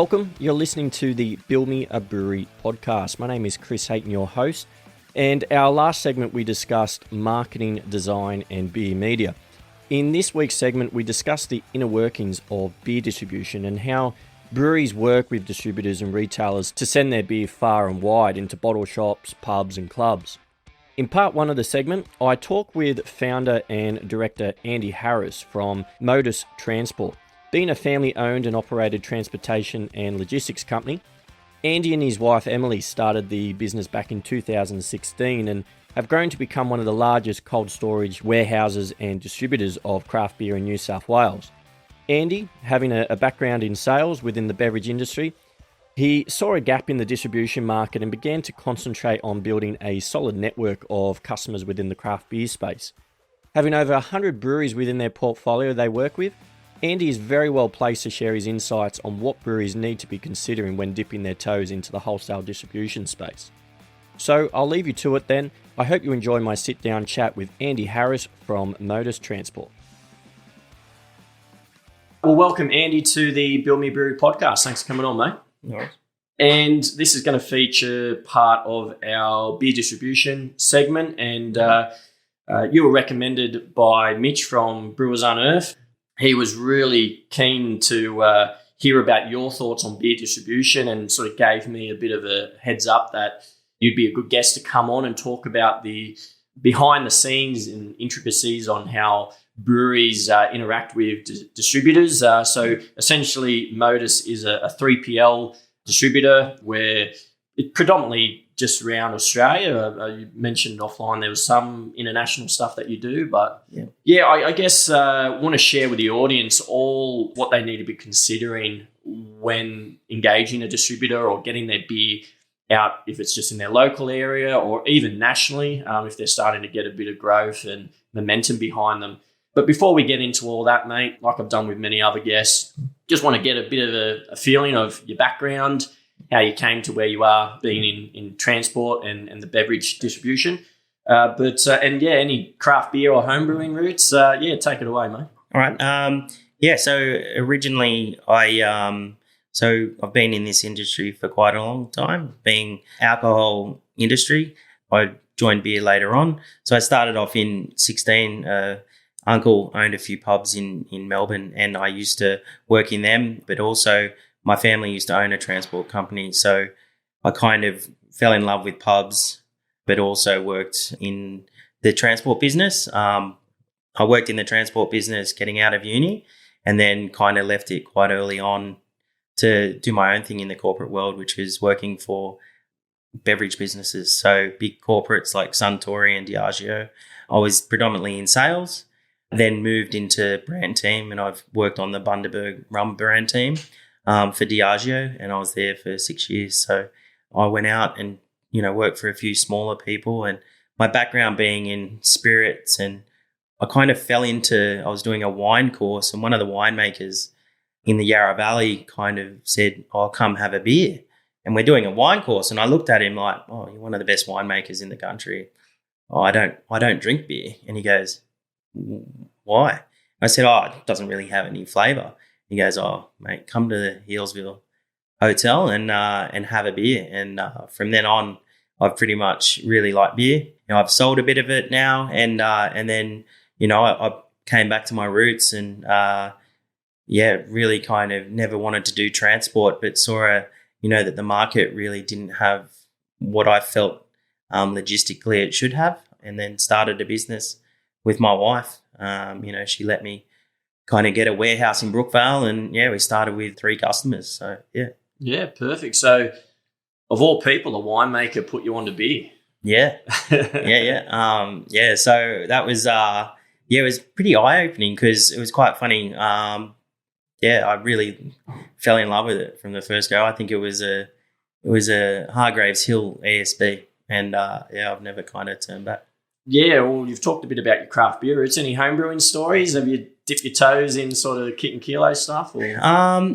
Welcome. You're listening to the Build Me a Brewery podcast. My name is Chris Hayton, your host. And our last segment, we discussed marketing, design, and beer media. In this week's segment, we discussed the inner workings of beer distribution and how breweries work with distributors and retailers to send their beer far and wide into bottle shops, pubs, and clubs. In part one of the segment, I talk with founder and director Andy Harris from Motus Transport. Being a family-owned and operated transportation and logistics company, Andy and his wife Emily started the business back in 2016 and have grown to become one of the largest cold storage warehouses and distributors of craft beer in New South Wales. Andy, having a background in sales within the beverage industry, he saw a gap in the distribution market and began to concentrate on building a solid network of customers within the craft beer space. Having over 100 breweries within their portfolio they work with, Andy is very well placed to share his insights on what breweries need to be considering when dipping their toes into the wholesale distribution space. So I'll leave you to it then. I hope you enjoy my sit-down chat with Andy Harris from Motus Transport. Well, welcome Andy to the Build Me a Brewery podcast. Thanks for coming on, mate. No worries. And this is going to feature part of our beer distribution segment, and you were recommended by Mitch from Brewers Unearthed. He was really keen to hear about your thoughts on beer distribution and sort of gave me a bit of a heads up that you'd be a good guest to come on and talk about the behind the scenes and intricacies on how breweries interact with distributors. So essentially, Motus is a 3PL distributor where it predominantly just around Australia. You mentioned offline there was some international stuff that you do, but I guess want to share with the audience all what they need to be considering when engaging a distributor or getting their beer out, if it's just in their local area or even nationally, if they're starting to get a bit of growth and momentum behind them. But before we get into all that, mate, like I've done with many other guests, just want to get a bit of a feeling of your background, how you came to where you are, being in transport and the beverage distribution. Any craft beer or home brewing roots, take it away, mate. All right. So originally I've been in this industry for quite a long time, being alcohol industry. I joined beer later on. So I started off in 16. Uncle owned a few pubs in Melbourne and I used to work in them, but also my family used to own a transport company. So I kind of fell in love with pubs, but also worked in the transport business. I worked in the transport business getting out of uni and then kind of left it quite early on to do my own thing in the corporate world, which is working for beverage businesses. So big corporates like Suntory and Diageo. I was predominantly in sales, then moved into brand team, and I've worked on the Bundaberg rum brand team for Diageo, and I was there for 6 years. So I went out and, worked for a few smaller people, and my background being in spirits, and I kind of fell into, I was doing a wine course, and one of the winemakers in the Yarra Valley kind of said, "Oh, come have a beer." And we're doing a wine course, and I looked at him like, "Oh, you're one of the best winemakers in the country." "Oh, I don't drink beer." And he goes, "Why?" I said, "Oh, it doesn't really have any flavour." He goes, "Oh, mate, come to the Healesville Hotel and have a beer." And from then on, I've pretty much really liked beer. I've sold a bit of it now, and then I came back to my roots and really kind of never wanted to do transport, but saw that the market really didn't have what I felt logistically it should have, and then started a business with my wife. She let me kind of get a warehouse in Brookvale, and we started with 3 customers. So yeah, perfect. So of all people, a winemaker put you onto beer. Yeah. So that was it was pretty eye-opening because it was quite funny. I really fell in love with it from the first go. I think it was a Hargraves Hill ASB, and I've never kind of turned back. Yeah, well, you've talked a bit about your craft beer roots. Any homebrewing stories? Have you dipped your toes in sort of kit and kilo stuff? Or?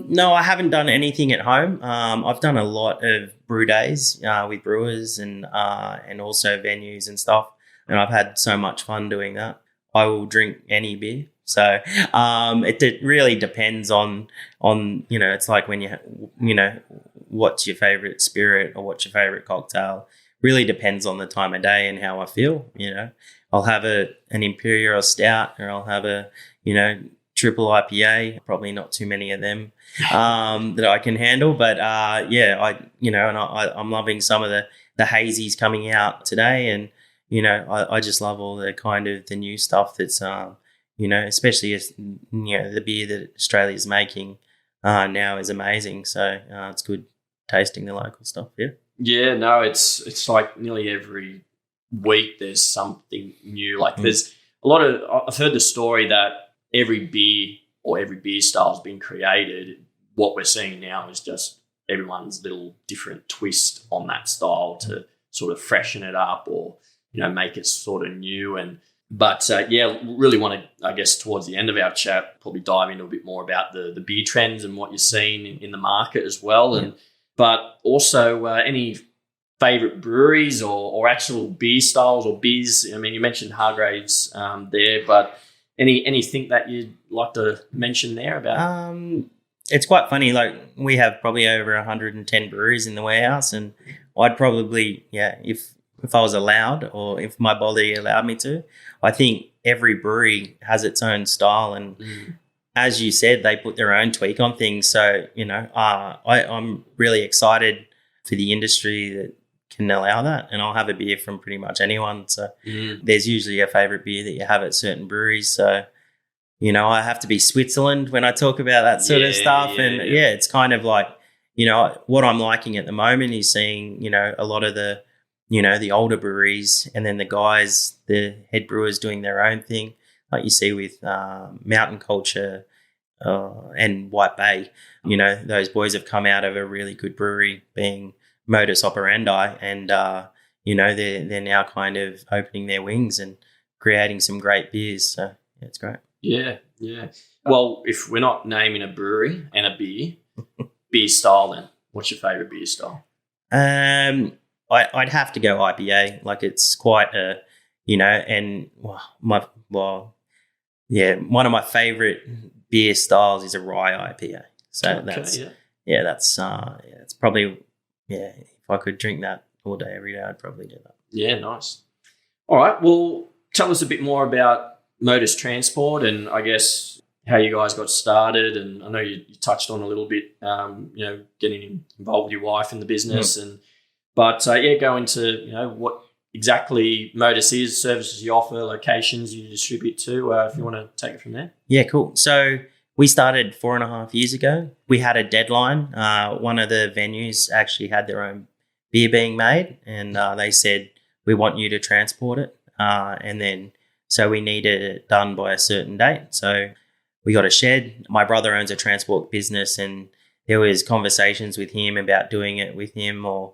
No, I haven't done anything at home. I've done a lot of brew days with brewers and also venues and stuff, and I've had so much fun doing that. I will drink any beer. So it really depends on it's like when what's your favorite spirit or what's your favorite cocktail. Really depends on the time of day and how I feel. I'll have an imperial stout, or I'll have a triple IPA. Probably not too many of them that I can handle. But I'm loving some of the hazies coming out today, and I just love all the kind of the new stuff that's especially as the beer that Australia's making now is amazing. So it's good tasting the local stuff. Yeah, no, it's like nearly every week there's something new. Like there's a lot of, I've heard the story that every beer or every beer style has been created. What we're seeing now is just everyone's little different twist on that style to sort of freshen it up or, make it sort of new. But really want to, I guess, towards the end of our chat, probably dive into a bit more about the beer trends and what you're seeing in the market as well. But also any favourite breweries or actual beer styles or beers. I mean, you mentioned Hargraves there, but anything that you'd like to mention there about? It's quite funny. Like we have probably over 110 breweries in the warehouse, and I'd probably, if I was allowed or if my body allowed me to, I think every brewery has its own style, and as you said, they put their own tweak on things. So, I'm really excited for the industry that can allow that, and I'll have a beer from pretty much anyone. So there's usually a favourite beer that you have at certain breweries. So, I have to be Switzerland when I talk about that sort of stuff. It's kind of like, what I'm liking at the moment is seeing, a lot of the, the older breweries and then the head brewers doing their own thing. Like you see with Mountain Culture and White Bay, those boys have come out of a really good brewery being Motus Operandi, and they're now kind of opening their wings and creating some great beers. So it's great. Yeah. Well, if we're not naming a brewery and a beer style, then what's your favourite beer style? I'd have to go IPA. Like it's quite a, one of my favorite beer styles is a rye IPA. So that's probably, if I could drink that all day, every day, I'd probably do that. Yeah, nice. All right. Well, tell us a bit more about Motus Transport and I guess how you guys got started. And I know you touched on a little bit, getting involved with your wife in the business go into, what exactly Motus is, services you offer, locations you distribute to, if you want to take it from there. Yeah, cool. So we started 4.5 years ago. We had a deadline. One of the venues actually had their own beer being made, and they said, we want you to transport it. So we needed it done by a certain date. So we got a shed. My brother owns a transport business, and there was conversations with him about doing it with him or,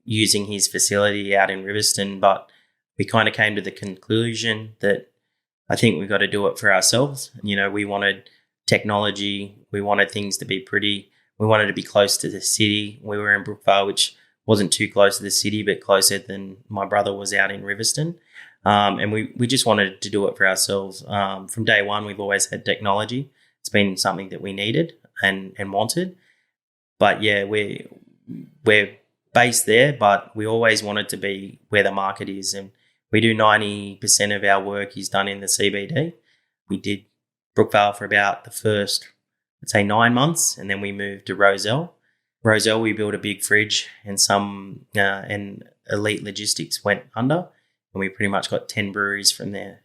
using his facility out in Riverstone. But we kind of came to the conclusion that I think we've got to do it for ourselves. We wanted technology. We wanted things to be pretty. We wanted to be close to the city. We were in Brookvale, which wasn't too close to the city, but closer than my brother was out in Riverstone. And we just wanted to do it for ourselves. From day one, we've always had technology. It's been something that we needed and wanted. But we're based there, but we always wanted to be where the market is. And we do 90% of our work is done in the CBD. We did Brookvale for about the first, let's say 9 months, and then we moved to Roselle. Roselle, we built a big fridge, and and Elite Logistics went under, and we pretty much got 10 breweries from there.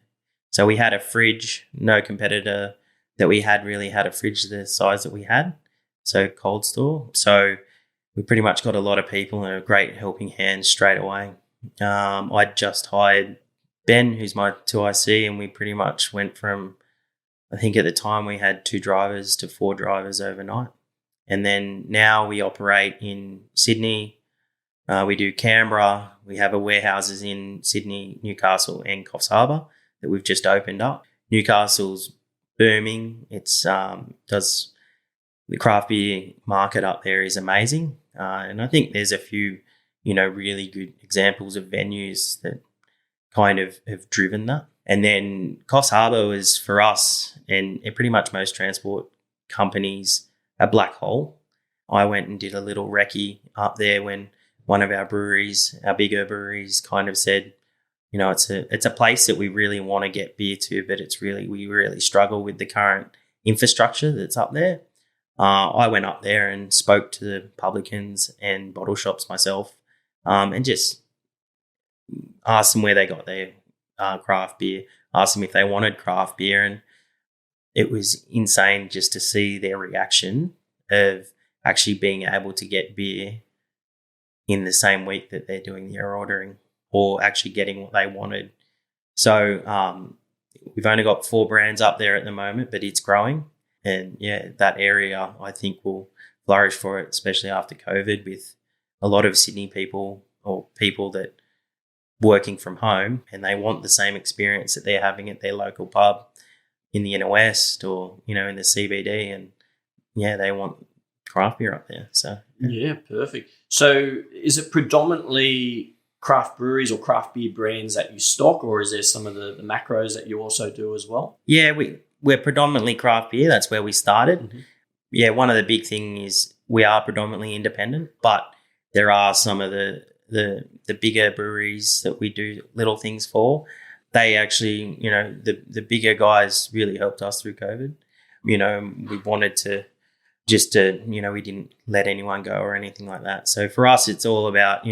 So we had a fridge, no competitor that we had really had a fridge the size that we had, so cold store. So we pretty much got a lot of people and a great helping hand straight away. I just hired Ben, who's my 2IC, and we pretty much went from, I think at the time we had 2 drivers to 4 drivers overnight. And then now we operate in Sydney. We do Canberra. We have warehouses in Sydney, Newcastle and Coffs Harbour that we've just opened up. Newcastle's booming. It's the craft beer market up there is amazing. And I think there's a few, really good examples of venues that kind of have driven that. And then Coffs Harbour was for us, and pretty much most transport companies, a black hole. I went and did a little recce up there when one of our breweries, our bigger breweries, kind of said, it's a place that we really want to get beer to, but we really struggle with the current infrastructure that's up there. I went up there and spoke to the publicans and bottle shops myself, and just asked them where they got their craft beer, asked them if they wanted craft beer, and it was insane just to see their reaction of actually being able to get beer in the same week that they're doing their ordering, or actually getting what they wanted. So we've only got 4 brands up there at the moment, but it's growing. And yeah, that area I think will flourish for it, especially after COVID, with a lot of Sydney people or people that working from home, and they want the same experience that they're having at their local pub in the inner west or, in the CBD. And yeah, they want craft beer up there. So yeah, perfect. So is it predominantly craft breweries or craft beer brands that you stock, or is there some of the macros that you also do as well? Yeah, we're predominantly craft beer. That's where we started. Mm-hmm. Yeah, one of the big things is we are predominantly independent, but there are some of the bigger breweries that we do little things for. They actually, the bigger guys really helped us through COVID. We wanted to we didn't let anyone go or anything like that. So for us, it's all about,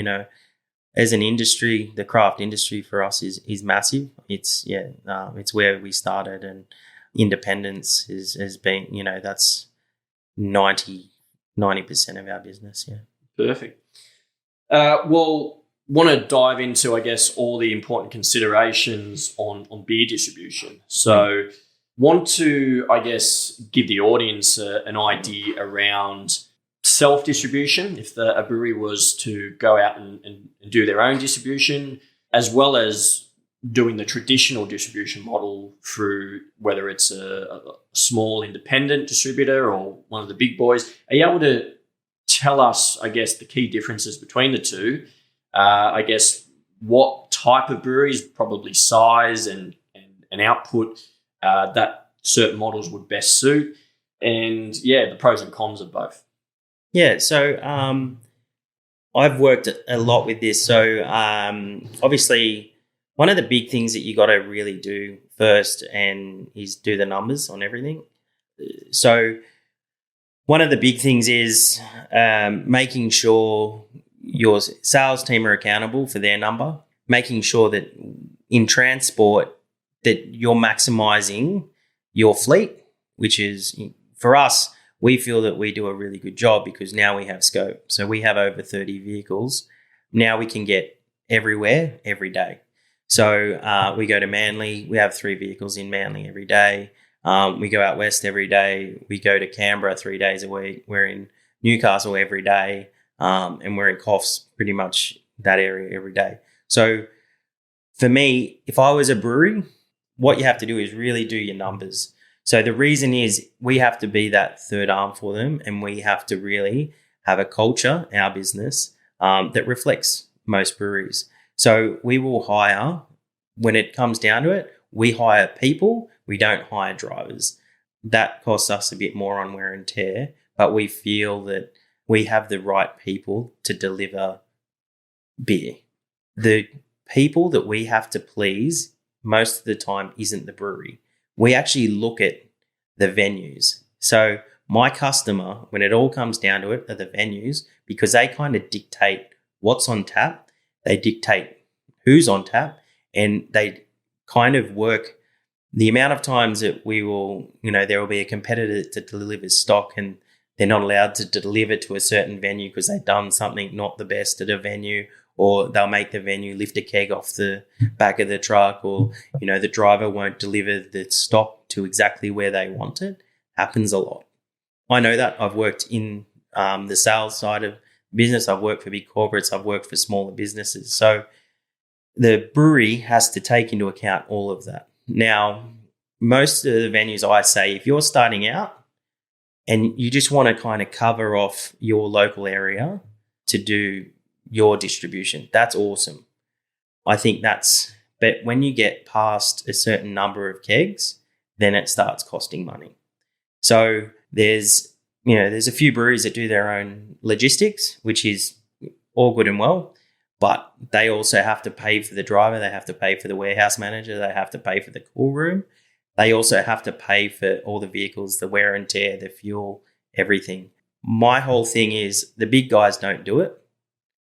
as an industry, the craft industry for us is massive. It's where we started, and independence has been, that's 90% of our business. Yeah. Perfect. Well, want to dive into, I guess, all the important considerations on beer distribution. So want to, I guess, give the audience an idea around self-distribution, if a brewery was to go out and do their own distribution, as well as doing the traditional distribution model through whether it's a small independent distributor or one of the big boys. Are you able to tell us, I guess, the key differences between the two? I guess what type of breweries, probably size and output that certain models would best suit, and the pros and cons of both. Yeah, so I've worked a lot with this. So obviously, one of the big things that you got to really do first is do the numbers on everything. So one of the big things is making sure your sales team are accountable for their number, making sure that in transport that you're maximizing your fleet, which is, for us, we feel that we do a really good job because now we have scope. So we have over 30 vehicles. Now we can get everywhere every day. So we go to Manly. We have 3 vehicles in Manly every day. We go out west every day. We go to Canberra 3 days a week. We're in Newcastle every day. And we're in Coffs pretty much that area every day. So for me, if I was a brewery, what you have to do is really do your numbers. So the reason is we have to be that third arm for them, and we have to really have a culture, our business, that reflects most breweries. So we will hire, when it comes down to it, we hire people, we don't hire drivers. That costs us a bit more on wear and tear, but we feel that we have the right people to deliver beer. The people that we have to please most of the time isn't the brewery. We actually look at the venues. So my customer, when it all comes down to it, are the venues, because they kind of dictate what's on tap. They dictate who's on tap, and they kind of work the amount of times that we will, there will be a competitor that delivers stock and they're not allowed to deliver to a certain venue because they've done something not the best at a venue, or they'll make the venue lift a keg off the back of the truck, or, the driver won't deliver the stock to exactly where they want it. Happens a lot. I know that. I've worked in the sales side of business. I've worked for big corporates. I've worked for smaller businesses. So the brewery has to take into account all of that. Now, most of the venues, I say, if you're starting out and you just want to kind of cover off your local area to do your distribution, that's awesome. I think that's But when you get past a certain number of kegs, then it starts costing money. So there's a few breweries that do their own logistics, which is all good and well, but they also have to pay for the driver, they have to pay for the warehouse manager, they have to pay for the cool room. They also have to pay for all the vehicles, the wear and tear, the fuel, everything. My whole thing is the big guys don't do it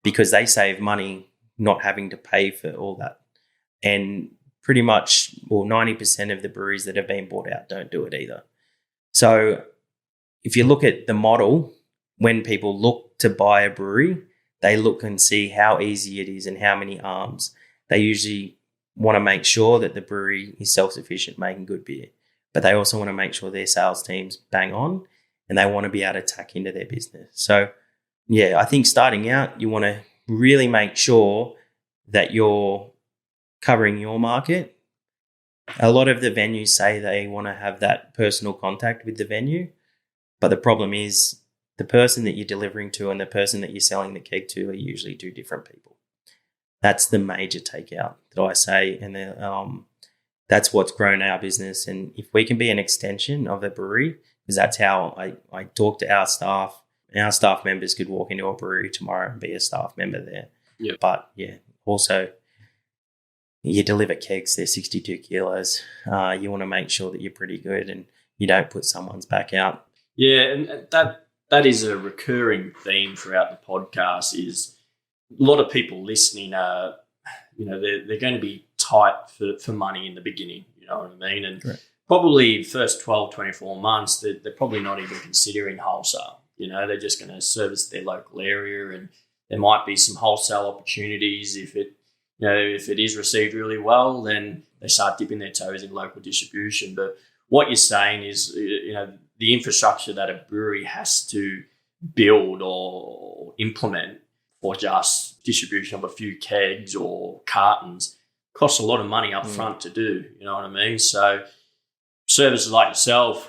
because they save money not having to pay for all that. And pretty much, 90% of the breweries that have been bought out don't do it either. So if you look at the model, when people look to buy a brewery, they look and see how easy it is and how many arms. They usually want to make sure that the brewery is self-sufficient, making good beer. But they also want to make sure their sales teams bang on and they want to be able to tack into their business. So, yeah, I think starting out, you want to really make sure that you're covering your market. A lot of the venues say they want to have that personal contact with the venue. But the problem is the person that you're delivering to and the person that you're selling the keg to are usually two different people. That's the major takeout that I say. And that's what's grown our business. And if we can be an extension of the brewery, because that's how I talk to our staff. Our staff members could walk into a brewery tomorrow and be a staff member there. Yep. But, yeah, also you deliver kegs, they're 62 kilos. You want to make sure that you're pretty good and you don't put someone's back out. Yeah, and that is a recurring theme throughout the podcast is a lot of people listening are, they're going to be tight for money in the beginning, you know what I mean? And Correct. Probably first 12, 24 months, they're probably not even considering wholesale. They're just going to service their local area and there might be some wholesale opportunities. If it is received really well, then they start dipping their toes in local distribution. But what you're saying is, the infrastructure that a brewery has to build or implement for just distribution of a few kegs or cartons costs a lot of money up front to do, you know what I mean? So services like yourself,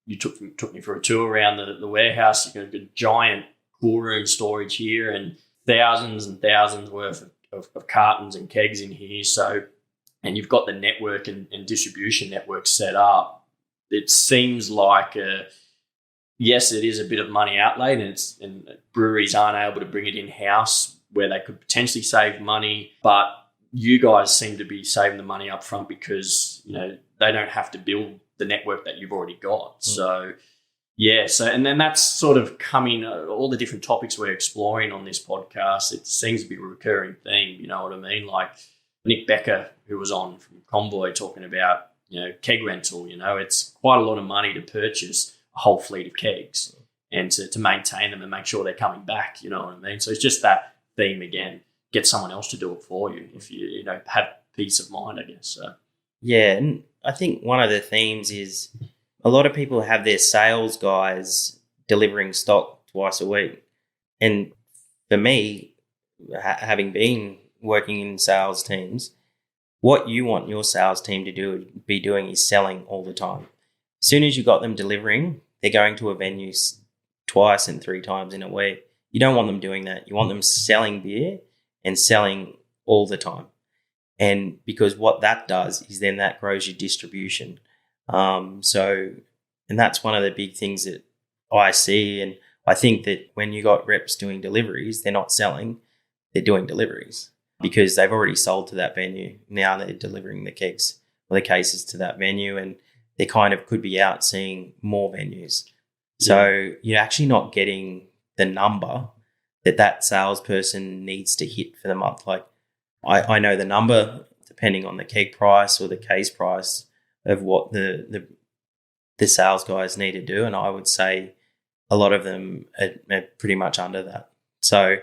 you took me for a tour around the warehouse. You've got a good giant cool room storage here and thousands worth of cartons and kegs in here. So, and you've got the network and distribution network set up. It seems like, yes, it is a bit of money outlay, and breweries aren't able to bring it in-house where they could potentially save money, but you guys seem to be saving the money up front because, they don't have to build the network that you've already got. So, yeah, and then that's sort of coming, all the different topics we're exploring on this podcast, it seems to be a recurring theme, you know what I mean? Like Nick Becker, who was on from Convoy, talking about, keg rental, it's quite a lot of money to purchase a whole fleet of kegs and to maintain them and make sure they're coming back, you know what I mean? So it's just that theme again, get someone else to do it for you if you have peace of mind, I guess. So. Yeah, and I think one of the themes is a lot of people have their sales guys delivering stock twice a week. And for me, having been working in sales teams, what you want your sales team to be doing is selling all the time. As soon as you got them delivering, they're going to a venue twice and 3 times in a week. You don't want them doing that. You want them selling beer and selling all the time. And because what that does is then that grows your distribution. And that's one of the big things that I see. And I think that when you got reps doing deliveries, they're not selling, they're doing deliveries because they've already sold to that venue. Now they're delivering the kegs or the cases to that venue and they kind of could be out seeing more venues. So you're actually not getting the number that salesperson needs to hit for the month. Like I know the number depending on the keg price or the case price of what the sales guys need to do. And I would say a lot of them are pretty much under that. So,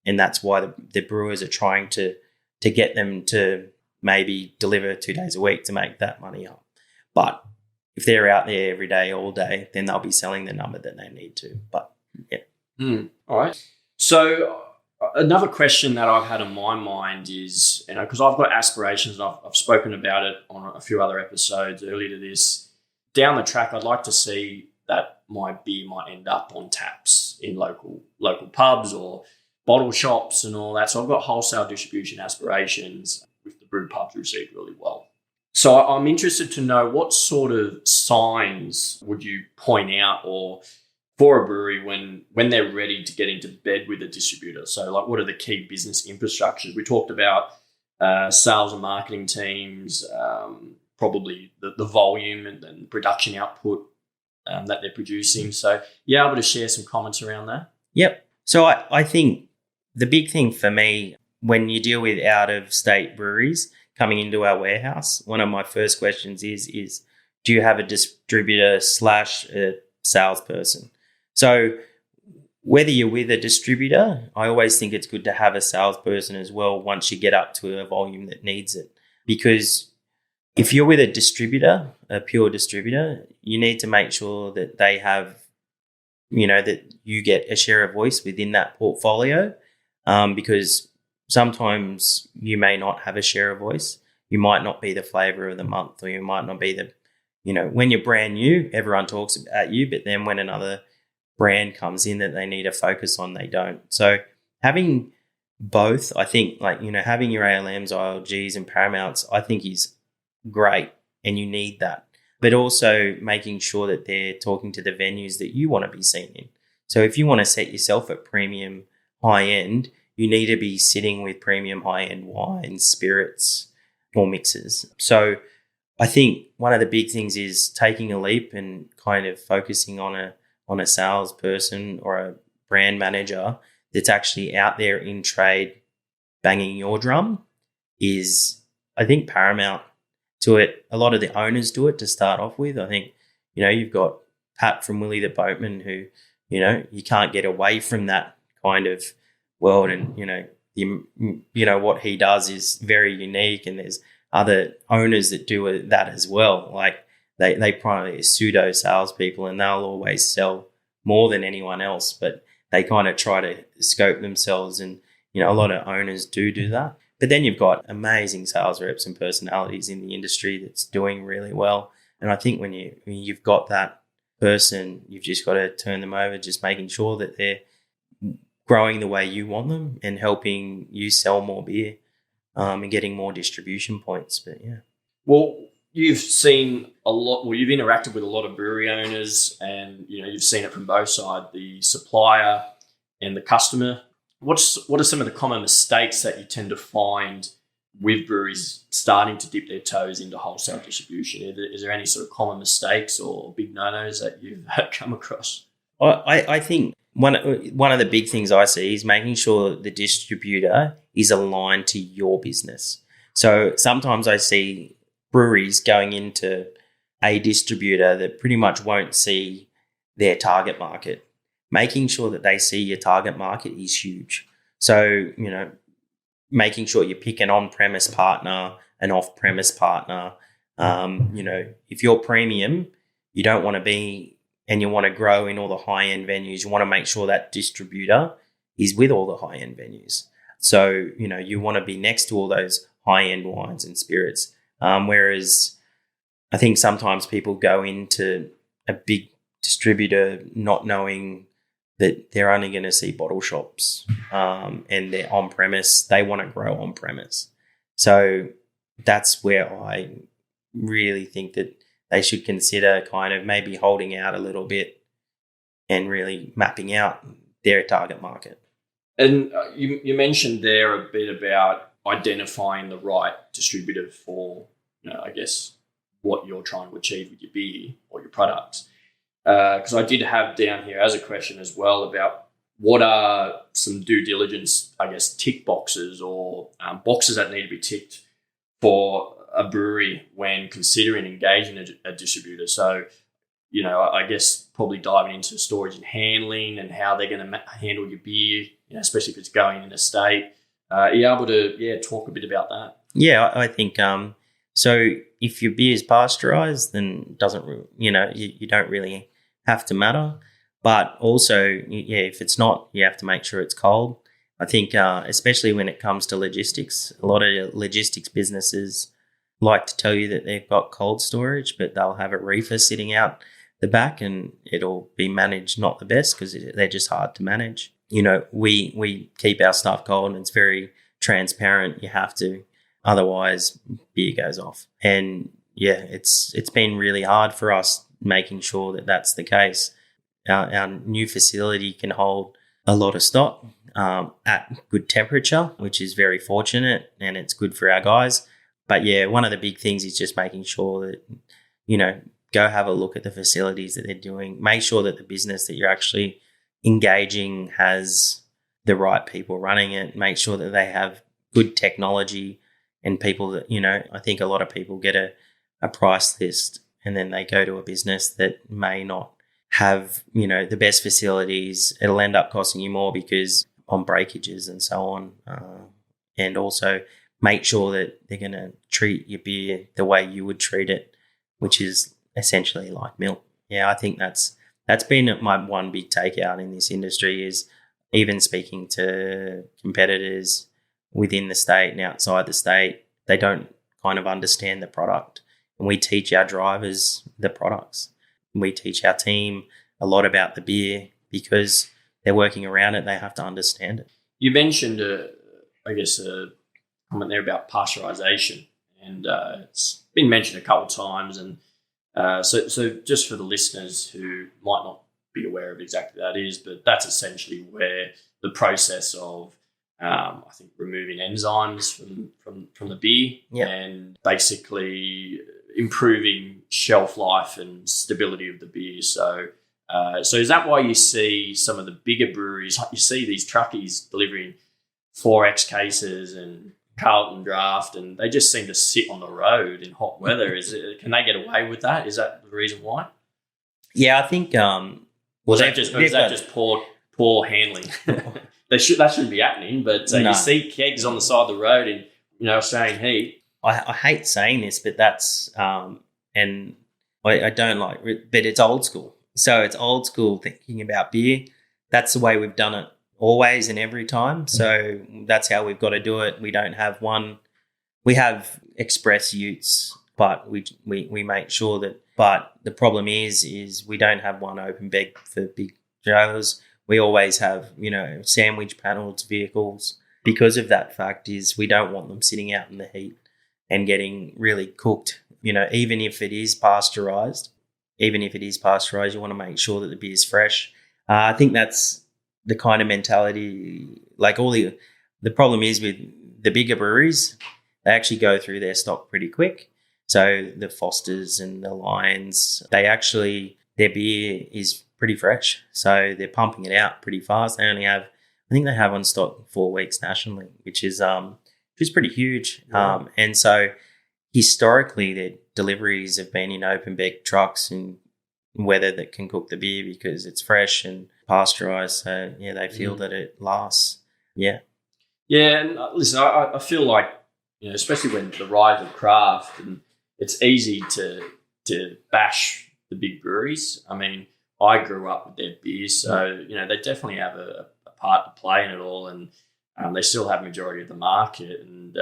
and that's why the brewers are trying to get them to maybe deliver 2 days a week to make that money up. But if they're out there every day, all day, then they'll be selling the number that they need to. But yeah. All right. So another question that I've had on my mind is, because I've got aspirations and I've spoken about it on a few other episodes earlier to this. Down the track, I'd like to see that my beer might end up on taps in local pubs or bottle shops and all that. So I've got wholesale distribution aspirations with the brew pubs received really well. So I'm interested to know what sort of signs would you point out or for a brewery when they're ready to get into bed with a distributor? So like what are the key business infrastructures? We talked about sales and marketing teams, probably the volume and production output that they're producing. So you able to share some comments around that? Yep. So I think the big thing for me when you deal with out-of-state breweries coming into our warehouse, one of my first questions is do you have a distributor / a salesperson? So whether you're with a distributor, I always think it's good to have a salesperson as well once you get up to a volume that needs it. Because if you're with a distributor, a pure distributor, you need to make sure that they have, that you get a share of voice within that portfolio, because sometimes you may not have a share of voice. You might not be the flavor of the month, or you might not be when you're brand new, everyone talks about you, but then when another brand comes in that they need to focus on, they don't. So having both, I think, having your ALMs, ILGs and Paramounts, I think is great, and you need that. But also making sure that they're talking to the venues that you want to be seen in. So if you want to set yourself at premium high-end, you need to be sitting with premium high-end wines, spirits, or mixes. So I think one of the big things is taking a leap and kind of focusing on a salesperson or a brand manager that's actually out there in trade banging your drum is, I think, paramount to it. A lot of the owners do it to start off with. I think, you've got Pat from Willie the Boatman who, you can't get away from that kind of world, and what he does is very unique, and there's other owners that do that as well. Like they probably are pseudo salespeople, and they'll always sell more than anyone else, but they kind of try to scope themselves, and a lot of owners do that. But then you've got amazing sales reps and personalities in the industry that's doing really well, and I think when you've got that person, you've just got to turn them over, just making sure that they're growing the way you want them and helping you sell more beer, and getting more distribution points. But yeah. Well, you've seen a lot, you've interacted with a lot of brewery owners, and you've seen it from both sides, the supplier and the customer. What are some of the common mistakes that you tend to find with breweries starting to dip their toes into wholesale distribution? Is there any sort of common mistakes or big no-nos that you've come across? I think one of the big things I see is making sure the distributor is aligned to your business. So sometimes I see breweries going into a distributor that pretty much won't see their target market. Making sure that they see your target market is huge. So, making sure you pick an on-premise partner, an off-premise partner. If you're premium, you don't want to be, and you want to grow in all the high-end venues, you want to make sure that distributor is with all the high-end venues. So, you want to be next to all those high-end wines and spirits. Whereas I think sometimes people go into a big distributor not knowing that they're only going to see bottle shops, and they're on premise. They want to grow on premise. So that's where I really think that they should consider kind of maybe holding out a little bit and really mapping out their target market. And you mentioned there a bit about identifying the right distributor for, I guess, what you're trying to achieve with your beer or your products. Because I did have down here as a question as well about what are some due diligence, I guess, tick boxes or boxes that need to be ticked for a brewery when considering engaging a distributor. So, I guess probably diving into storage and handling and how they're going to handle your beer, especially if it's going interstate. Are you able to, talk a bit about that? Yeah, I think so. If your beer is pasteurized, then you don't really have to matter. But also, if it's not, you have to make sure it's cold. I think, especially when it comes to logistics, a lot of logistics businesses like to tell you that they've got cold storage, but they'll have a reefer sitting out the back and it'll be managed not the best because they're just hard to manage. We keep our stuff cold and it's very transparent. You have to. Otherwise, beer goes off. And yeah, it's been really hard for us making sure that that's the case. Our new facility can hold a lot of stock at good temperature, which is very fortunate, and it's good for our guys. But yeah, one of the big things is just making sure that, go have a look at the facilities that they're doing. Make sure that the business that you're actually engaging has the right people running it. Make sure that they have good technology and people that, I think a lot of people get a price list and then they go to a business that may not have, the best facilities. It'll end up costing you more because on breakages and so on. And also make sure that they're going to treat your beer the way you would treat it, which is essentially like milk. Yeah, I think that's been my one big takeout in this industry, is even speaking to competitors within the state and outside the state, they don't kind of understand the product. And we teach our drivers the products. We teach our team a lot about the beer because they're working around it. They have to understand it. You mentioned, a comment there about pasteurisation, and it's been mentioned a couple of times. And so just for the listeners who might not be aware of exactly that is, but that's essentially where the process of I think removing enzymes from the beer and basically improving shelf life and stability of the beer. So is that why you see some of the bigger breweries, you see these truckies delivering 4X cases and Carlton Draft, and they just seem to sit on the road in hot weather? Can they get away with that? Is that the reason why? Yeah, I think. Is that just poor handling? That shouldn't be happening. But no. You see kegs on the side of the road in Australian heat. I hate saying this, but that's and I don't like, but it's old school. So it's old school thinking about beer. That's the way we've done it always and every time. So that's how we've got to do it. We don't have one. We have express utes, but we make sure that. But the problem is we don't have one open bed for big trailers. We always have sandwich paneled vehicles. Because of that fact is we don't want them sitting out in the heat and getting really cooked. Even if it is pasteurized, you want to make sure that the beer is fresh. I think that's the kind of mentality. Like the problem is with the bigger breweries, they actually go through their stock pretty quick. So the Fosters and the Lions, their beer is pretty fresh. So they're pumping it out pretty fast. I think they have on stock 4 weeks nationally, which is pretty huge. Yeah. And so historically, their deliveries have been in open deck trucks in weather that can cook the beer because it's fresh and pasteurized. So yeah, they feel that it lasts. Yeah. Yeah, and listen, I feel like especially when the rise of craft, and it's easy to bash the big breweries. I mean, I grew up with their beers, so they definitely have a part to play in it all, and they still have majority of the market, and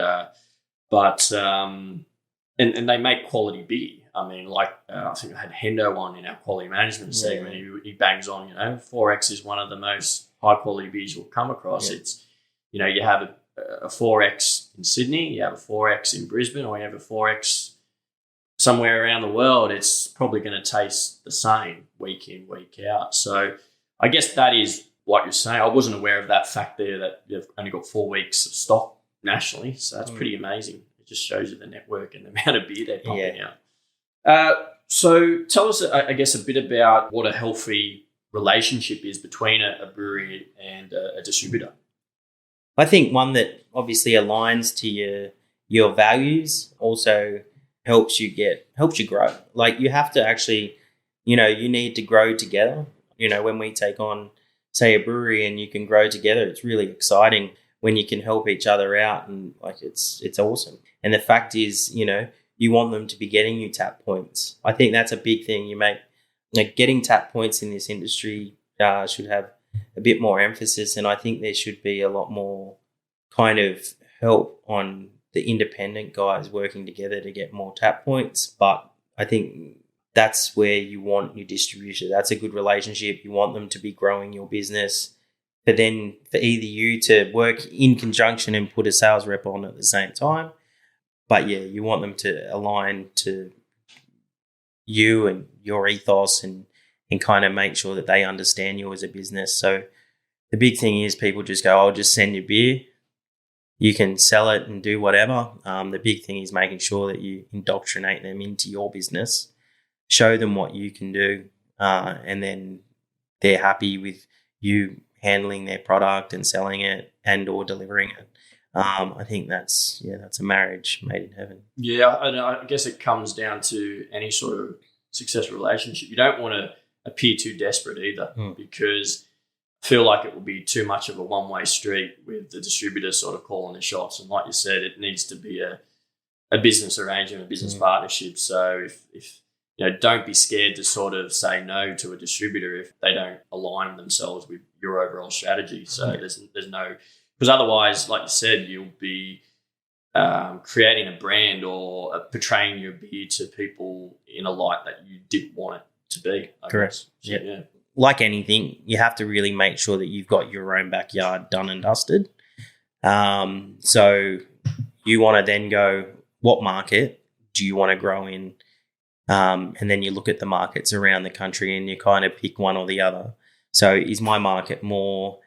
they make quality beer. I mean, I think I had Hendo on in our quality management segment. He bangs on, 4X is one of the most high quality beers you'll come across. Yeah. It's you have a 4X in Sydney, you have a 4X in Brisbane, or you have a 4X somewhere around the world. It's probably going to taste the same week in, week out. So I guess that is what you're saying. I wasn't aware of that fact there, that you've only got 4 weeks of stock nationally. So that's pretty amazing. It just shows you the network and the amount of beer they're pumping out. So tell us, I guess, a bit about what a healthy relationship is between a brewery and a distributor. I think one that obviously aligns to your values also helps you grow. Like, you have to actually, you need to grow together. When we take on, say, a brewery and you can grow together, it's really exciting when you can help each other out, and it's awesome. And the fact is, you want them to be getting you tap points. I think that's a big thing. Getting tap points in this industry should have a bit more emphasis, and I think there should be a lot more kind of help on the independent guys working together to get more tap points. But I think that's where you want your distribution. That's a good relationship. You want them to be growing your business, but then for either you to work in conjunction and put a sales rep on at the same time, But yeah, you want them to align to you and your ethos and kind of make sure that they understand you as a business. So the big thing is people just go, I'll just send you beer. You can sell it and do whatever. The big thing is making sure that you indoctrinate them into your business, show them what you can do, and then they're happy with you handling their product and selling it and or delivering it. I think that's a marriage made in heaven. Yeah, and I guess it comes down to any sort of successful relationship. You don't want to appear too desperate either, because I feel like it will be too much of a one-way street with the distributor sort of calling the shots. And like you said, it needs to be a business arrangement, a business partnership. So if don't be scared to sort of say no to a distributor if they don't align themselves with your overall strategy. So there's no, because otherwise, like you said, you'll be creating a brand or portraying your beer to people in a light that you didn't want it to be. Correct. So, yeah. Like anything, you have to really make sure that you've got your own backyard done and dusted. So you want to then go, what market do you want to grow in? And then you look at the markets around the country and you kind of pick one or the other. So is my market more,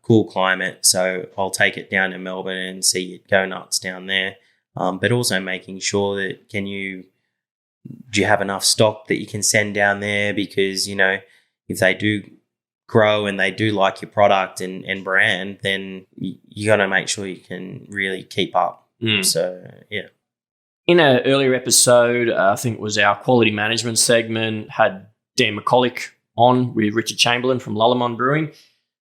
cool climate? So I'll take it down to Melbourne and see it go nuts down there. But also making sure that do you have enough stock that you can send down there? Because, if they do grow and they do like your product and brand, then you got to make sure you can really keep up. So, yeah. In an earlier episode, I think it was our quality management segment, had Dan McCulloch on with Richard Chamberlain from Lullamon Brewing.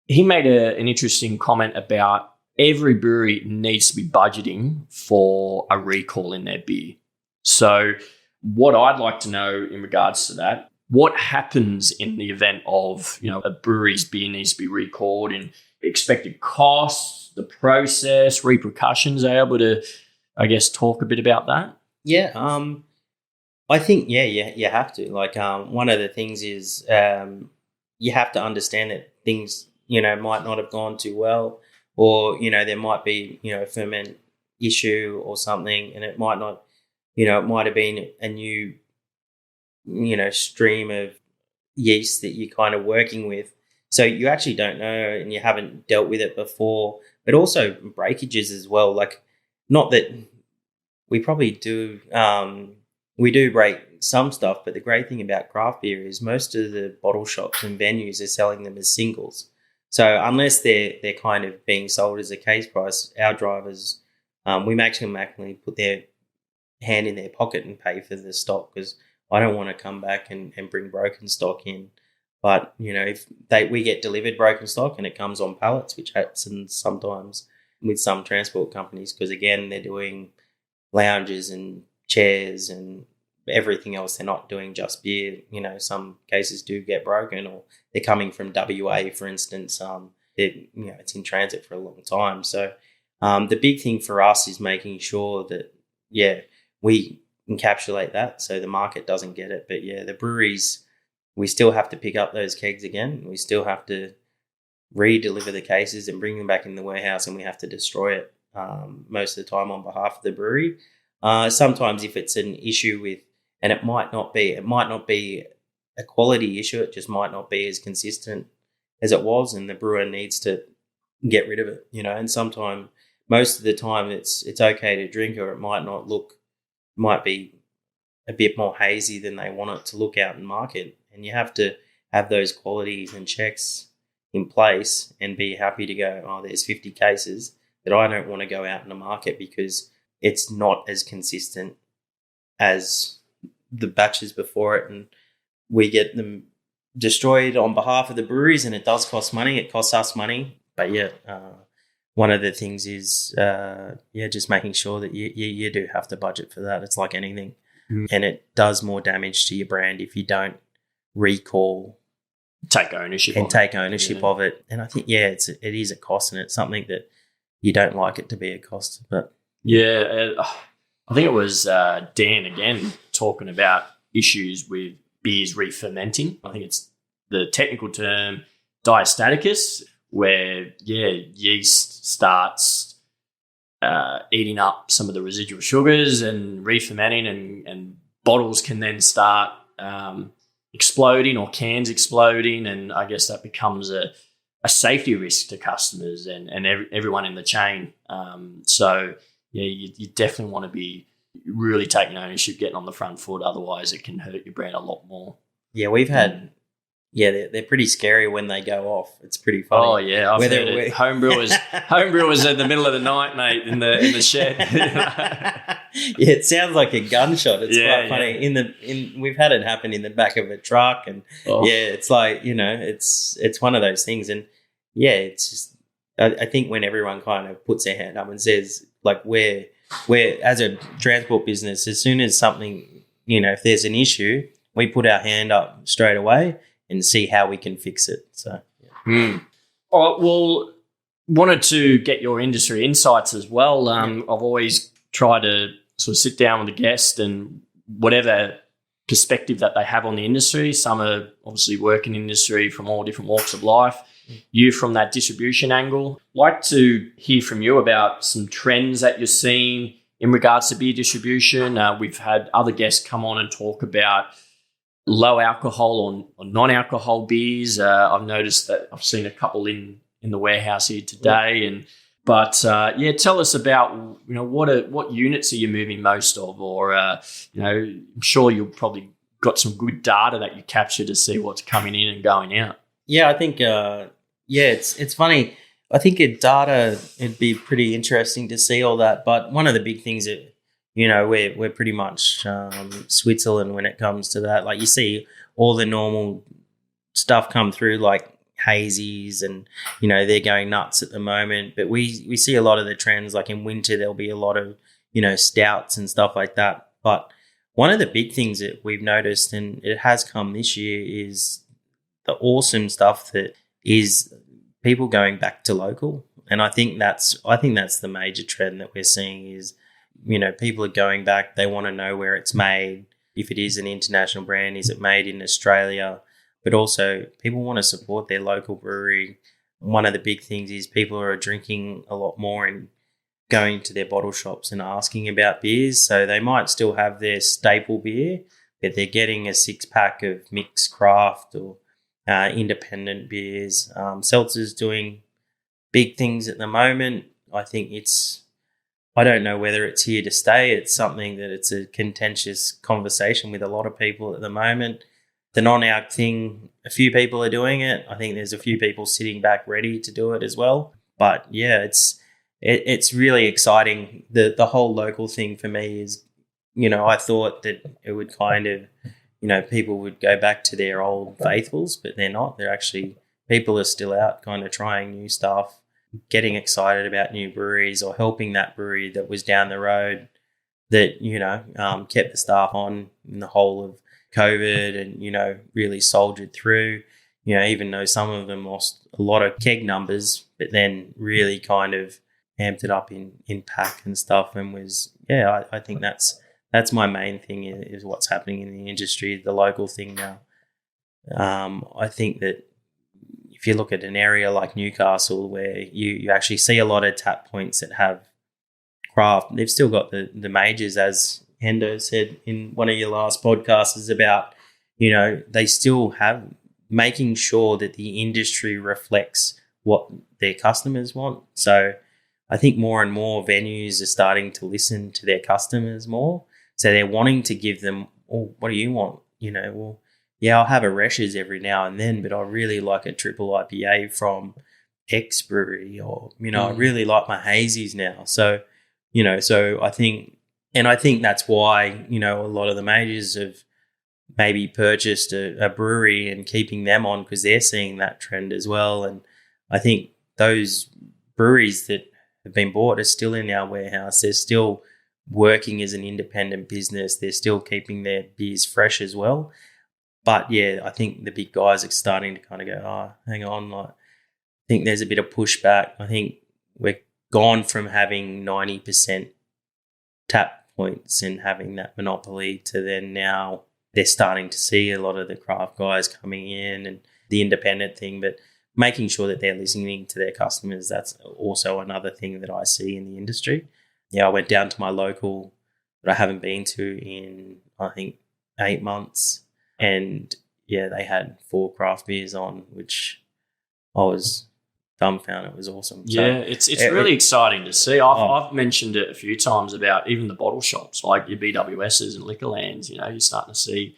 He made an interesting comment about every brewery needs to be budgeting for a recall in their beer. So what I'd like to know in regards to that, what happens in the event of, a brewery's beer needs to be recalled, and expected costs, the process, repercussions? Are you able to, I guess, talk a bit about that? Yeah, I think, you have to. Like, one of the things is you have to understand that things, might not have gone too well, or, there might be, a ferment issue or something, and it might not, it might have been a new, stream of yeast that you're kind of working with. So you actually don't know and you haven't dealt with it before, but also breakages as well. Like, not that we probably do, we do break some stuff, but the great thing about craft beer is most of the bottle shops and venues are selling them as singles. So unless they're kind of being sold as a case price, our drivers, we make them actually put their hand in their pocket and pay for the stock, because I don't want to come back and bring broken stock in. But, if we get delivered broken stock and it comes on pallets, which happens sometimes with some transport companies, because again, they're doing lounges and chairs and everything else. They're not doing just beer. Some cases do get broken, or they're coming from WA, for instance. It's in transit for a long time. So the big thing for us is making sure that, we encapsulate that so the market doesn't get it. But the breweries, we still have to pick up those kegs again. We still have to re-deliver the cases and bring them back in the warehouse, and we have to destroy it most of the time on behalf of the brewery. Sometimes if it's an issue with, and it might not be a quality issue, it just might not be as consistent as it was, and the brewer needs to get rid of it, and sometimes, most of the time, it's okay to drink, or it might be a bit more hazy than they want it to look out in market. And you have to have those qualities and checks in place and be happy to go, there's 50 cases that I don't want to go out in the market because it's not as consistent as the batches before it, and we get them destroyed on behalf of the breweries, and it does cost money. It costs us money. But one of the things is, just making sure that you do have to budget for that. It's like anything. And it does more damage to your brand if you don't recall. Take ownership of it. And I think, it is a cost, and it's something that you don't like it to be a cost. But I think it was Dan again talking about issues with beers refermenting. I think it's the technical term diastaticus, where yeast starts eating up some of the residual sugars and re-fermenting, and bottles can then start exploding or cans exploding, and I guess that becomes a safety risk to customers and everyone in the chain. So yeah, you definitely want to be really taking ownership, getting on the front foot. Otherwise, it can hurt your brand a lot more. Yeah, we've had. Yeah, they're pretty scary when they go off. It's pretty funny. Oh yeah, I've heard it. Homebrewers in the middle of the night, mate, in the shed. Yeah, it sounds like a gunshot. It's quite funny. We've had it happen in the back of a truck, and it's like, it's one of those things. And yeah, it's just I think when everyone kind of puts their hand up and says, like, we're as a transport business, as soon as something, if there's an issue, we put our hand up straight away and see how we can fix it. So, yeah. All right, well, wanted to get your industry insights as well. I've always tried to sort of sit down with a guest and whatever perspective that they have on the industry. Some are obviously working in industry from all different walks of life. You from that distribution angle. Like to hear from you about some trends that you're seeing in regards to beer distribution. We've had other guests come on and talk about low alcohol or non-alcohol beers. I've noticed that I've seen a couple in the warehouse here today. But tell us about what units are you moving most of, or I'm sure you've probably got some good data that you capture to see what's coming in and going out. Yeah, I think it's funny. I think it'd be pretty interesting to see all that. But one of the big things that we're pretty much Switzerland when it comes to that. Like, you see all the normal stuff come through, like hazies, and they're going nuts at the moment. But we see a lot of the trends. Like in winter, there'll be a lot of stouts and stuff like that. But one of the big things that we've noticed, and it has come this year, is the awesome stuff that is people going back to local. And I think that's the major trend that we're seeing is, people are going back. They want to know where it's made. If it is an international brand, is it made in Australia? But also, people want to support their local brewery. One of the big things is people are drinking a lot more and going to their bottle shops and asking about beers. So they might still have their staple beer, but they're getting a 6-pack of mixed craft or independent beers. Seltzer's doing big things at the moment. I don't know whether it's here to stay. It's something that it's a contentious conversation with a lot of people at the moment. The non-alc thing, a few people are doing it. I think there's a few people sitting back ready to do it as well. But yeah, it's really exciting. The whole local thing for me is, I thought that it would kind of, people would go back to their old faithfuls, but they're not. They're actually, people are still out kind of trying new stuff, getting excited about new breweries, or helping that brewery that was down the road that, kept the staff on in the whole of COVID and, really soldiered through, even though some of them lost a lot of keg numbers, but then really kind of amped it up in pack and stuff. And I think that's my main thing is what's happening in the industry, the local thing now. I think that if you look at an area like Newcastle, where you actually see a lot of tap points that have craft, they've still got the majors, as Hendo said in one of your last podcasts, is about, they still have making sure that the industry reflects what their customers want. So I think more and more venues are starting to listen to their customers more. So they're wanting to give them, oh, what do you want? I'll have a Resch's every now and then, but I really like a triple IPA from X brewery, or, I really like my hazies now. So, I think that's why, a lot of the majors have maybe purchased a brewery and keeping them on, because they're seeing that trend as well. And I think those breweries that have been bought are still in our warehouse. They're still working as an independent business. They're still keeping their beers fresh as well. But yeah, I think the big guys are starting to kind of go, oh, hang on. I think there's a bit of pushback. I think we're gone from having 90% tap points and having that monopoly to then now they're starting to see a lot of the craft guys coming in and the independent thing. But making sure that they're listening to their customers. That's also another thing that I see in the industry. Yeah, I went down to my local that I haven't been to in, I think, 8 months. And yeah, they had 4 craft beers on, which I was dumbfounded. It was awesome. Yeah, it's really exciting to see. I've mentioned it a few times about even the bottle shops, like your BWSs and Liquorlands. You're starting to see,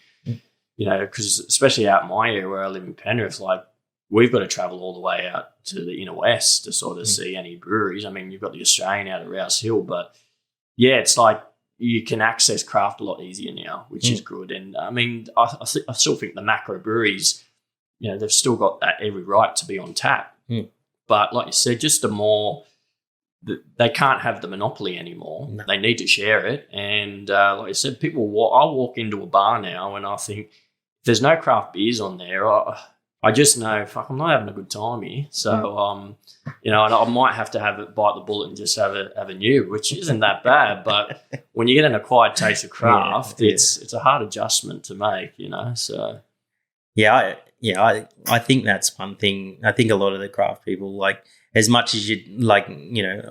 because especially out in my area where I live in Penrith, like we've got to travel all the way out to the inner west to sort of see any breweries. I mean, you've got the Australian out of Rouse Hill, but yeah, it's like you can access craft a lot easier now, which is good. And I mean, I still think the macro breweries, they've still got that every right to be on tap. But like you said, just they can't have the monopoly anymore. No. They need to share it. And like I said, I'll walk into a bar now and I think if there's no craft beers on there, I just know, I'm not having a good time here. So, and I might have to bite the bullet and just have a new, which isn't that bad. But when you get an acquired taste of craft, it's a hard adjustment to make, so. Yeah, I think that's one thing. I think a lot of the craft people, like, as much as you like,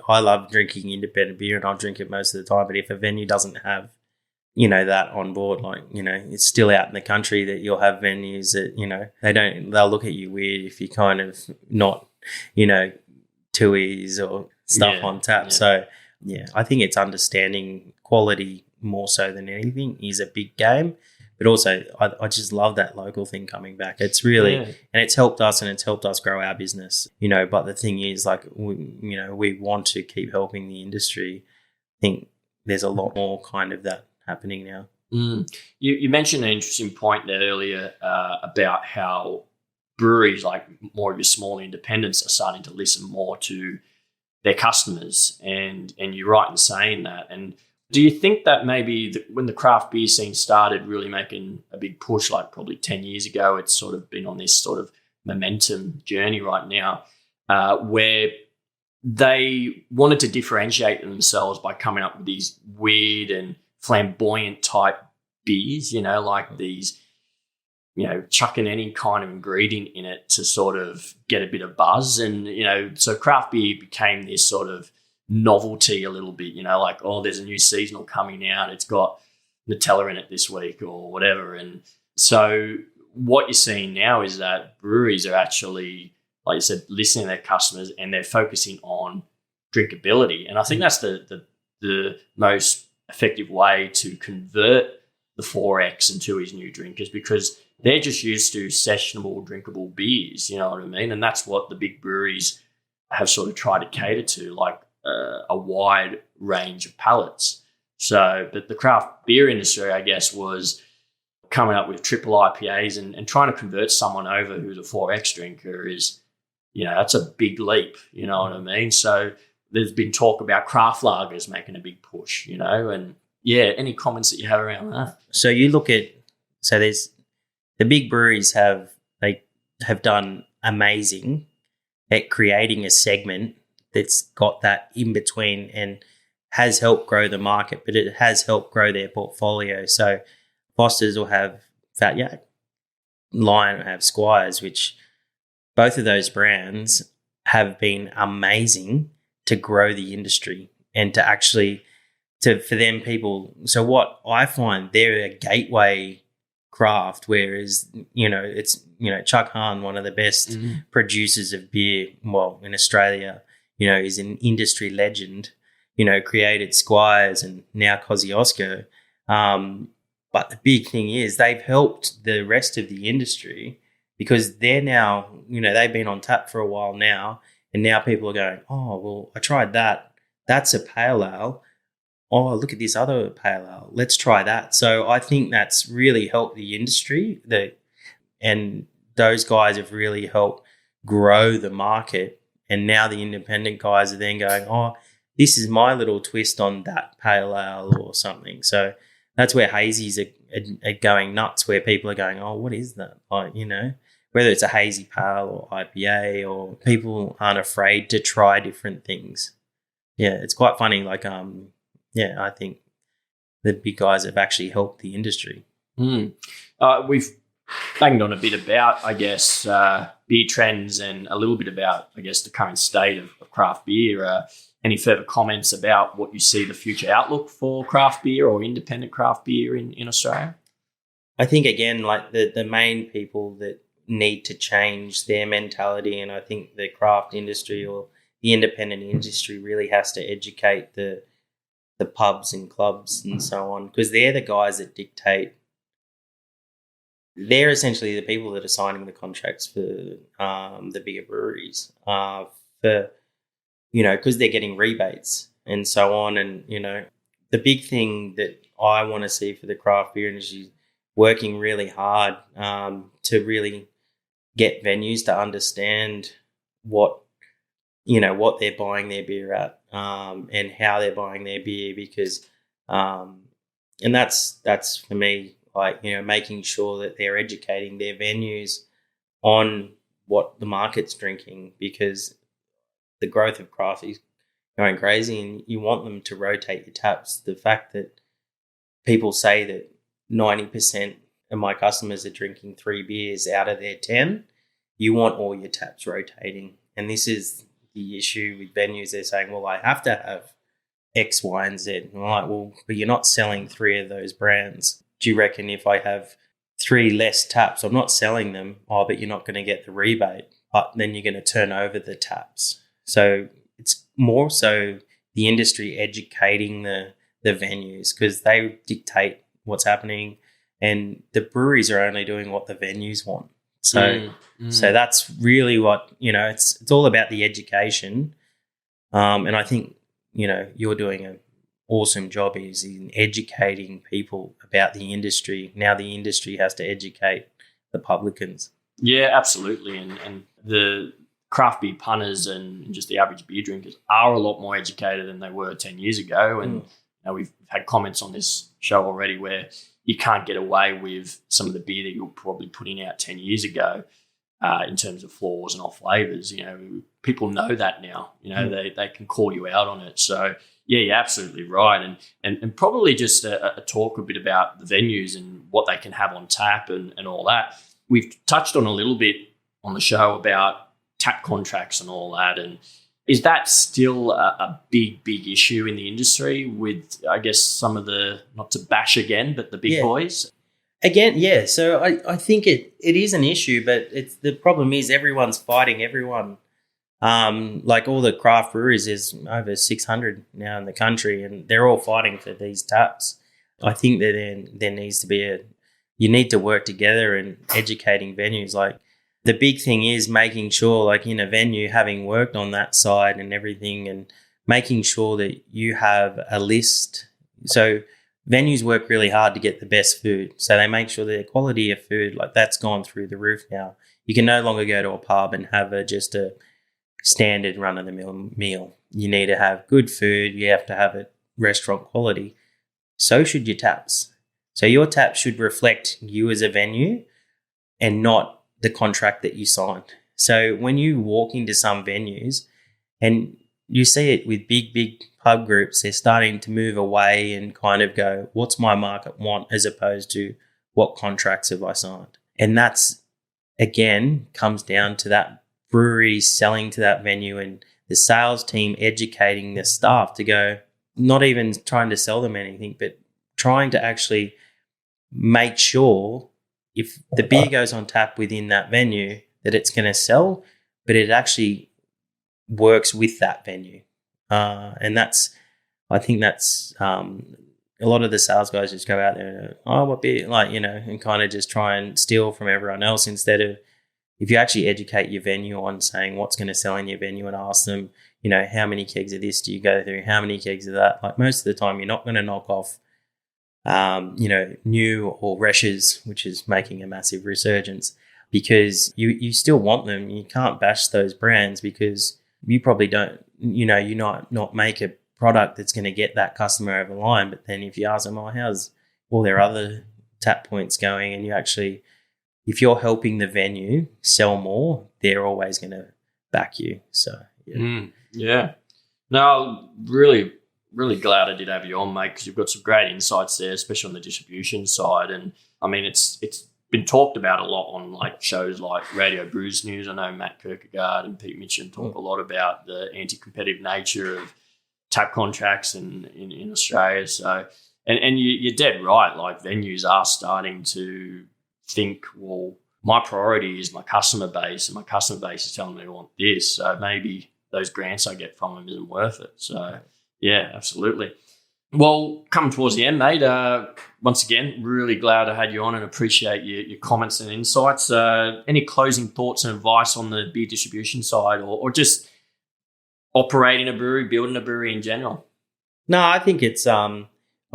I love drinking independent beer and I'll drink it most of the time. But if a venue doesn't have, that on board, like, it's still out in the country that you'll have venues that, they'll look at you weird if you kind of not, Tui's or stuff on tap. Yeah. So, yeah, I think it's understanding quality more so than anything is a big game. But also, I just love that local thing coming back. It's really, and it's helped us and it's helped us grow our business, But the thing is, like, we want to keep helping the industry. I think there's a lot more kind of that happening now. You mentioned an interesting point there earlier about how breweries, like more of your small independents, are starting to listen more to their customers. And you're right in saying that. And do you think that maybe when the craft beer scene started really making a big push, like probably 10 years ago, it's sort of been on this sort of momentum journey right now where they wanted to differentiate themselves by coming up with these weird and flamboyant type beers, like these, chucking any kind of ingredient in it to sort of get a bit of buzz. And, so craft beer became this sort of novelty a little bit, like, oh, there's a new seasonal coming out, it's got Nutella in it this week or whatever. And so what you're seeing now is that breweries are actually, like you said, listening to their customers and they're focusing on drinkability. And I think that's the most effective way to convert the 4X into his new drinkers, because they're just used to sessionable, drinkable beers, you know what I mean? And that's what the big breweries have sort of tried to cater to, like a wide range of palates. So, but the craft beer industry, I guess, was coming up with triple IPAs and trying to convert someone over who's a 4X drinker is, that's a big leap, you know what I mean? So there's been talk about craft lagers making a big push, and yeah, any comments that you have around that? So you look at, there's the big breweries have done amazing at creating a segment that's got that in between and has helped grow the market, but it has helped grow their portfolio. So Foster's will have Fat Yak, Lion will have Squires, which both of those brands have been amazing to grow the industry and to actually, for them people. So what I find, they're a gateway craft, whereas, it's, Chuck Hahn, one of the best producers of beer, in Australia, is an industry legend, created Squires and now Kosciuszko. But the big thing is they've helped the rest of the industry because they're now, they've been on tap for a while now, and now people are going, oh, well, I tried that. That's a pale ale. Oh, look at this other pale ale. Let's try that. So I think that's really helped the industry, and those guys have really helped grow the market. And now the independent guys are then going, oh, this is my little twist on that pale ale or something. So that's where hazies are going nuts, where people are going, oh, what is that? Like, whether it's a hazy pale or IPA, or people aren't afraid to try different things. Yeah, it's quite funny. Like, I think the big guys have actually helped the industry. We've banged on a bit about, I guess, beer trends and a little bit about, I guess, the current state of craft beer. Any further comments about what you see the future outlook for craft beer or independent craft beer in Australia? I think, again, like the main people that need to change their mentality, and I think the craft industry or the independent industry really has to educate the pubs and clubs and so on, because they're the guys that dictate. They're essentially the people that are signing the contracts for the bigger breweries because they're getting rebates and so on. And, the big thing that I want to see for the craft beer industry is working really hard to really get venues to understand what they're buying their beer at and how they're buying their beer, because and that's for me, like, making sure that they're educating their venues on what the market's drinking, because the growth of craft is going crazy and you want them to rotate your taps. The fact that people say that 90% of my customers are drinking 3 beers out of their 10, you want all your taps rotating. And this is the issue with venues. They're saying, well, I have to have X, Y, and Z. And I'm like, well, but you're not selling 3 of those brands. Do you reckon if I have 3 less taps, I'm not selling them? Oh, but you're not going to get the rebate. But then you're going to turn over the taps. So it's more so the industry educating the venues, because they dictate what's happening, and the breweries are only doing what the venues want. So so that's really what, it's all about the education. And I think, you're doing an awesome job is in educating people about the industry. Now the industry has to educate the publicans. Yeah, absolutely. And the craft beer punters and just the average beer drinkers are a lot more educated than they were 10 years ago. And we've had comments on this show already where you can't get away with some of the beer that you were probably putting out 10 years ago in terms of flaws and off flavors. People know that now. They can call you out on it. So yeah, you're absolutely right. And probably just a talk a bit about the venues and what they can have on tap and all that. We've touched on a little bit on the show about tap contracts and all that. And is that still a big issue in the industry with, I guess, some of the, not to bash again, but the big boys? Again, yeah. So I think it is an issue, but the problem is everyone's fighting everyone. Like all the craft breweries, there's over 600 now in the country, and they're all fighting for these taps. I think that there needs to be you need to work together and educating venues. Like the big thing is making sure, like in a venue, having worked on that side and everything, and making sure that you have a list. So venues work really hard to get the best food. So they make sure their quality of food, like that's gone through the roof now. You can no longer go to a pub and have just a standard run-of-the-mill meal. You need to have good food. You have to have it restaurant quality. So should your taps. So your taps should reflect you as a venue and not the contract that you signed. So when you walk into some venues, and you see it with big pub groups, they're starting to move away and kind of go, what's my market want, as opposed to what contracts have I signed? And that's, again, comes down to that brewery selling to that venue and the sales team educating the staff to go, not even trying to sell them anything, but trying to actually make sure if the beer goes on tap within that venue that it's going to sell, but it actually works with that venue. And I think that's a lot of the sales guys just go out there and, what beer, and kind of just try and steal from everyone else, instead of, if you actually educate your venue on saying what's going to sell in your venue and ask them, how many kegs of this do you go through? How many kegs of that? Like most of the time, you're not going to knock off, new or Reshes, which is making a massive resurgence, because you still want them. You can't bash those brands because you probably don't, you not make a product that's going to get that customer over the line. But then if you ask them, how's all their other tap points going? And you actually, if you're helping the venue sell more, they're always going to back you. So, yeah. No, really, really glad I did have you on, mate, because you've got some great insights there, especially on the distribution side. And I mean, it's been talked about a lot on like shows like Radio Brews News. I know Matt Kierkegaard and Pete Mitchell talk a lot about the anti-competitive nature of tap contracts in Australia. So, and you're dead right. Like venues are starting to think, well, my priority is my customer base, and my customer base is telling me they want this. So maybe those grants I get from them isn't worth it. So, yeah, absolutely. Well, coming towards the end, mate, once again, really glad I had you on and appreciate your comments and insights. Any closing thoughts and advice on the beer distribution side or just operating a brewery, building a brewery in general? No, I think it's I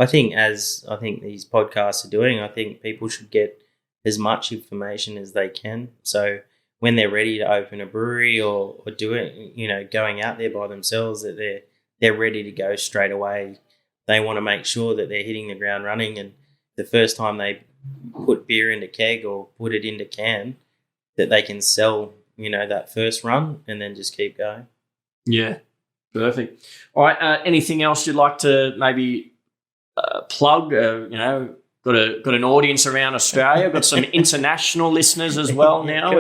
think these podcasts are doing, I think people should get as much information as they can. So when they're ready to open a brewery or do it, going out there by themselves, that they're ready to go straight away. They want to make sure that they're hitting the ground running, and the first time they put beer into keg or put it into can, that they can sell, that first run and then just keep going. Yeah, perfect. All right, anything else you'd like to maybe plug? Got an audience around Australia, got some international listeners as well now.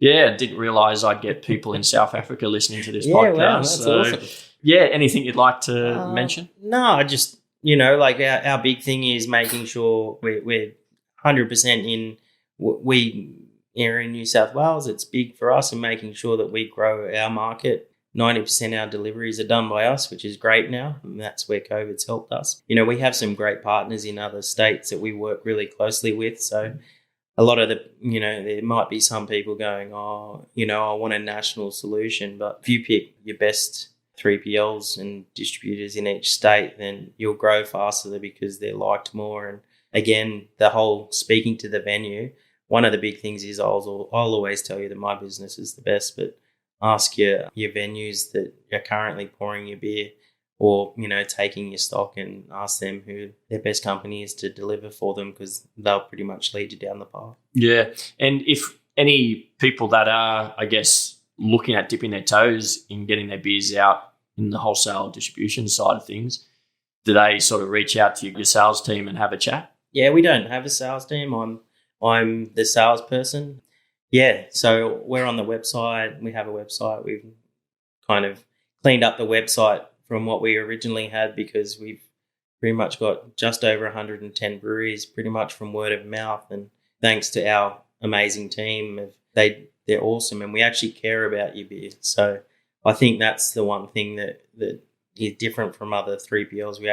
Didn't realise I'd get people in South Africa listening to this podcast. Wow, that's awesome. Yeah, anything you'd like to mention? No, just, like our big thing is making sure we're 100% in, we are in New South Wales. It's big for us, and making sure that we grow our market. 90% of our deliveries are done by us, which is great now, and that's where COVID's helped us. We have some great partners in other states that we work really closely with. So a lot of there might be some people going, I want a national solution. But if you pick your best 3PLs and distributors in each state, then you'll grow faster because they're liked more. And again, the whole speaking to the venue, one of the big things is I'll always tell you that my business is the best, but ask your venues that are currently pouring your beer or, taking your stock, and ask them who their best company is to deliver for them, because they'll pretty much lead you down the path. Yeah. And if any people that are, I guess, looking at dipping their toes in getting their beers out in the wholesale distribution side of things, do they sort of reach out to your sales team and have a chat? Yeah, we don't have a sales team. I'm the salesperson. Yeah, so we're on the website. We have a website. We've kind of cleaned up the website from what we originally had, because we've pretty much got just over 110 breweries, pretty much from word of mouth. And thanks to our amazing team, they're awesome, and we actually care about your beer. So I think that's the one thing that is different from other 3PLs. We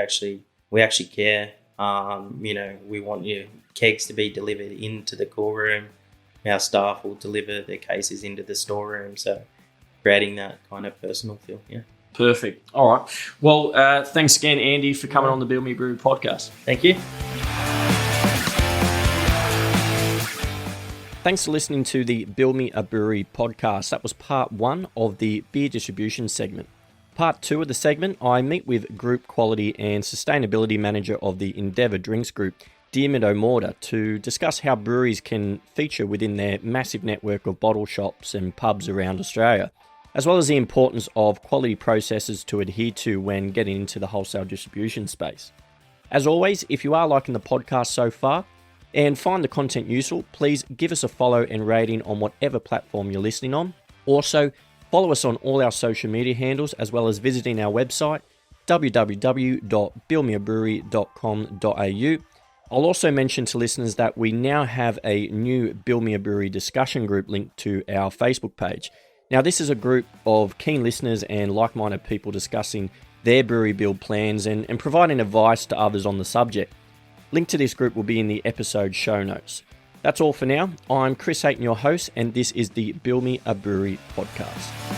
actually care. We want your kegs to be delivered into the core room. Our staff will deliver their cases into the storeroom. So creating that kind of personal feel. Yeah. Perfect. All right. Well, thanks again, Andy, for coming on the Build Me Brewery podcast. Thank you. Thanks for listening to the Build Me a Brewery podcast. That was part 1 of the beer distribution segment. Part 2 of the segment, I meet with Group Quality and Sustainability Manager of the Endeavour Drinks Group, Diarmuid O'Morda, to discuss how breweries can feature within their massive network of bottle shops and pubs around Australia, as well as the importance of quality processes to adhere to when getting into the wholesale distribution space. As always, if you are liking the podcast so far and find the content useful, please give us a follow and rating on whatever platform you're listening on. Also, follow us on all our social media handles, as well as visiting our website, www.buildmeabrewery.com.au. I'll also mention to listeners that we now have a new Build Me a Brewery discussion group linked to our Facebook page. Now, this is a group of keen listeners and like-minded people discussing their brewery build plans and providing advice to others on the subject. Link to this group will be in the episode show notes. That's all for now. I'm Chris Hayton, your host, and this is the Build Me a Brewery podcast.